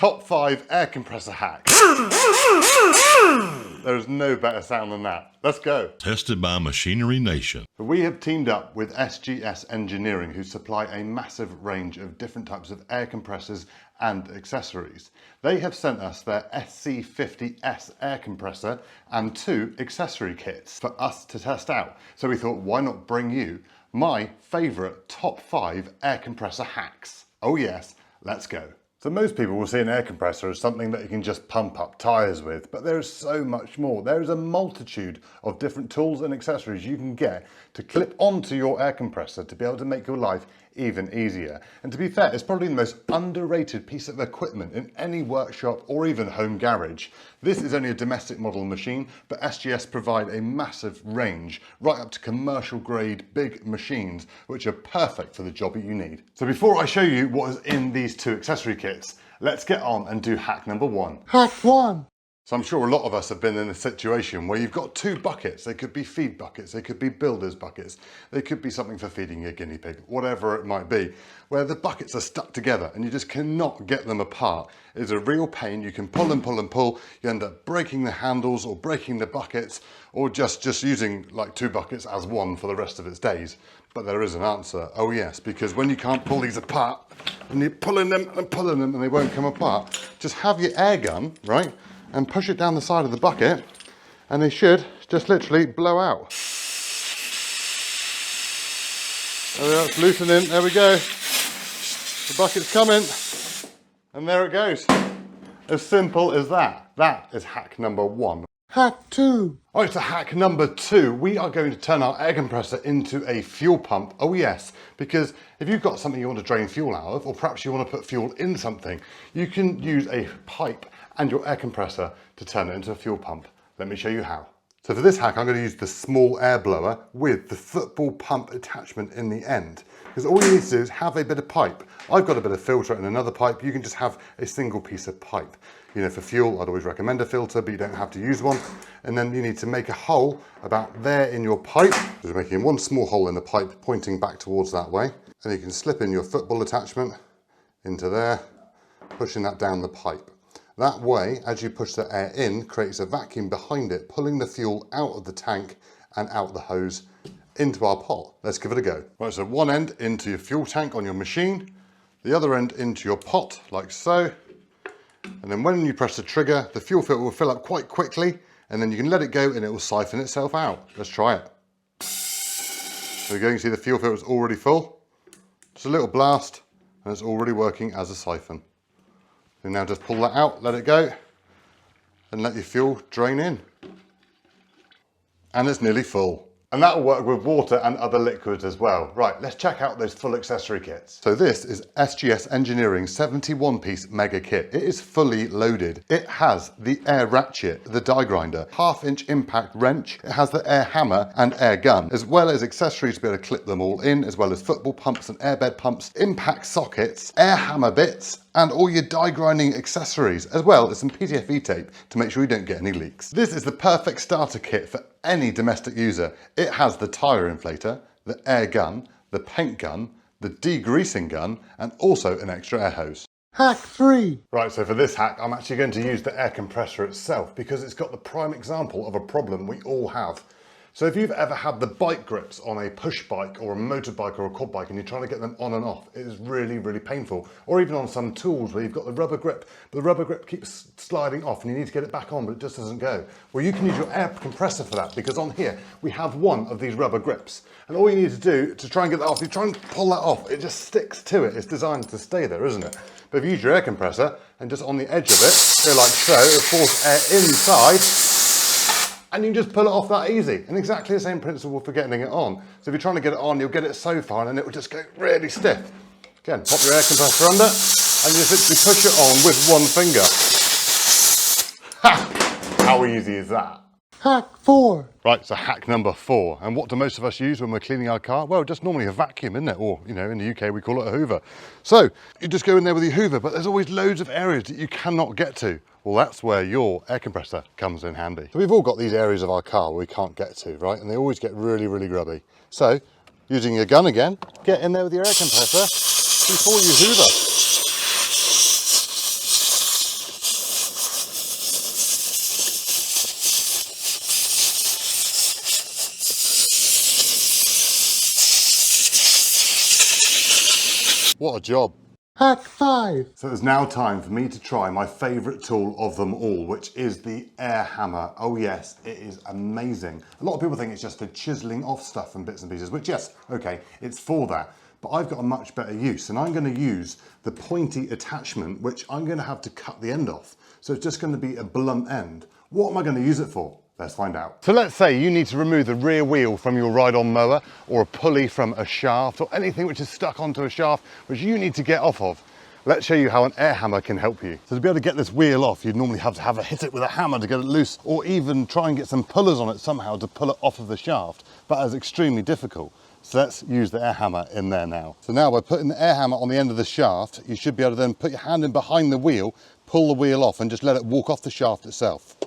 Top 5 air compressor hacks. There's no better sound than that. Let's go. Tested by Machinery Nation. We have teamed up with SGS Engineering, who supply a massive range of different types of air compressors and accessories. They have sent us their SC50S air compressor and 2 accessory kits for us to test out. So we thought, why not bring you my favourite top 5 air compressor hacks? Oh yes, let's go. So most people will see an air compressor as something that you can just pump up tyres with, but there is so much more. There is a multitude of different tools and accessories you can get to clip onto your air compressor to be able to make your life even easier. And to be fair, it's probably the most underrated piece of equipment in any workshop or even home garage. This is only a domestic model machine, but SGS provide a massive range, right up to commercial grade big machines, which are perfect for the job that you need. So before I show you what is in these 2 accessory kits, let's get on and do hack number 1. Hack 1. So I'm sure a lot of us have been in a situation where you've got 2 buckets. They could be feed buckets, they could be builder's buckets, they could be something for feeding your guinea pig, whatever it might be, where the buckets are stuck together and you just cannot get them apart. It's a real pain. You can pull and pull and pull. You end up breaking the handles or breaking the buckets, or just using like 2 buckets as one for the rest of its days. But there is an answer. Oh yes, because when you can't pull these apart and you're pulling them and they won't come apart, just have your air gun, right? And push it down the side of the bucket and they should just literally blow out. There we are, it's loosening, there we go. The bucket's coming and there it goes. As simple as that. That is hack number 1. Hack 2. All right, so hack number 2, we are going to turn our air compressor into a fuel pump. Oh yes, because if you've got something you want to drain fuel out of, or perhaps you want to put fuel in something, you can use a pipe and your air compressor to turn it into a fuel pump. Let me show you how. So for this hack, I'm going to use the small air blower with the football pump attachment in the end. Because all you need to do is have a bit of pipe. I've got a bit of filter and another pipe. You can just have a single piece of pipe. You know, for fuel, I'd always recommend a filter, but you don't have to use one. And then you need to make a hole about there in your pipe. Just making one small hole in the pipe pointing back towards that way. And you can slip in your football attachment into there, pushing that down the pipe. That way, as you push the air in, creates a vacuum behind it, pulling the fuel out of the tank and out the hose into our pot. Let's give it a go. Right, so one end into your fuel tank on your machine, the other end into your pot, like so. And then when you press the trigger, the fuel filter will fill up quite quickly, and then you can let it go and it will siphon itself out. Let's try it. There we go, you can see the fuel filter is already full. Just a little blast, and it's already working as a siphon. And now just pull that out, let it go, and let your fuel drain in. And it's nearly full. And that will work with water and other liquids as well. Right, let's check out those full accessory kits. So this is SGS Engineering 71-piece mega kit. It is fully loaded. It has the air ratchet, the die grinder, 1/2-inch impact wrench. It has the air hammer and air gun, as well as accessories to be able to clip them all in, as well as football pumps and airbed pumps, impact sockets, air hammer bits, and all your die grinding accessories, as well as some PTFE tape to make sure you don't get any leaks. This is the perfect starter kit for any domestic user. It has the tyre inflator, the air gun, the paint gun, the degreasing gun, and also an extra air hose. Hack 3. Right, so for this hack, I'm actually going to use the air compressor itself because it's got the prime example of a problem we all have. So if you've ever had the bike grips on a push bike or a motorbike or a quad bike and you're trying to get them on and off, it is really, really painful. Or even on some tools where you've got the rubber grip, but the rubber grip keeps sliding off and you need to get it back on, but it just doesn't go. Well, you can use your air compressor for that, because on here we have one of these rubber grips. And all you need to do to try and get that off, you try and pull that off, it just sticks to it. It's designed to stay there, isn't it? But if you use your air compressor and just on the edge of it, go like so, it'll force air inside, and you can just pull it off that easy. And exactly the same principle for getting it on. So if you're trying to get it on, you'll get it so far and it will just go really stiff. Again, pop your air compressor under and you just literally push it on with one finger. Ha! How easy is that? Hack 4. Right, so hack number 4. And what do most of us use when we're cleaning our car? Well, just normally a vacuum, isn't it? Or, you know, in the UK we call it a hoover. So you just go in there with your hoover, but there's always loads of areas that you cannot get to. Well, that's where your air compressor comes in handy. So we've all got these areas of our car where we can't get to, right? And they always get really, really grubby. So using your gun again, get in there with your air compressor before you hoover. What a job. Hack 5! So it's now time for me to try my favourite tool of them all, which is the air hammer. Oh yes, it is amazing. A lot of people think it's just for chiselling off stuff and bits and pieces, which yes, okay, it's for that. But I've got a much better use, and I'm going to use the pointy attachment, which I'm going to have to cut the end off. So it's just going to be a blunt end. What am I going to use it for? Let's find out. So let's say you need to remove the rear wheel from your ride-on mower, or a pulley from a shaft, or anything which is stuck onto a shaft which you need to get off of. Let's show you how an air hammer can help you. So to be able to get this wheel off, you'd normally have to hit it with a hammer to get it loose, or even try and get some pullers on it somehow to pull it off of the shaft. But that is extremely difficult. So let's use the air hammer in there now. So now by putting the air hammer on the end of the shaft, you should be able to then put your hand in behind the wheel, pull the wheel off and just let it walk off the shaft itself.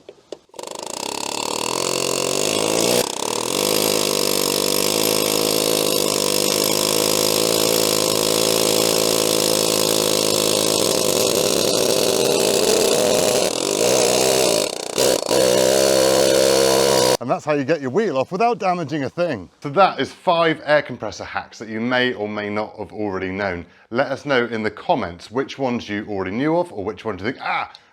And that's how you get your wheel off without damaging a thing. So that is 5 air compressor hacks that you may or may not have already known. Let us know in the comments which ones you already knew of, or which ones you think,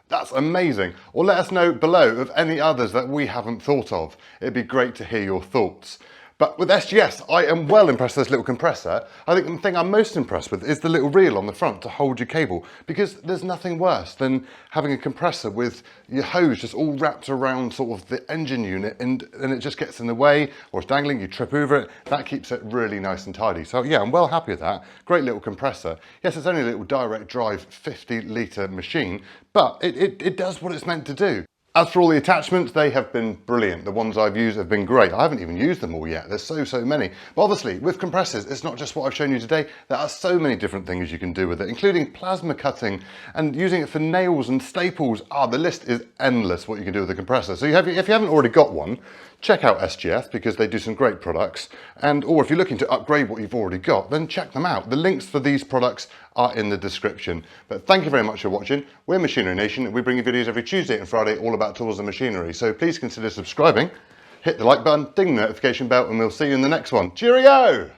that's amazing. Or let us know below of any others that we haven't thought of. It'd be great to hear your thoughts. But with SGS, I am well impressed with this little compressor. I think the thing I'm most impressed with is the little reel on the front to hold your cable, because there's nothing worse than having a compressor with your hose just all wrapped around sort of the engine unit, and it just gets in the way, or it's dangling, you trip over it. That keeps it really nice and tidy. So yeah, I'm well happy with that. Great little compressor. Yes, it's only a little direct drive 50-litre machine, but it does what it's meant to do. As for all the attachments, they have been brilliant. The ones I've used have been great. I haven't even used them all yet. There's so many. But obviously, with compressors, it's not just what I've shown you today. There are so many different things you can do with it, including plasma cutting and using it for nails and staples. The list is endless what you can do with a compressor. So if you haven't already got one, check out SGS because they do some great products. Or if you're looking to upgrade what you've already got, then check them out. The links for these products are in the description. But thank you very much for watching. We're Machinery Nation, and we bring you videos every Tuesday and Friday all about tools and machinery. So please consider subscribing, hit the like button, ding the notification bell, and we'll see you in the next one. Cheerio!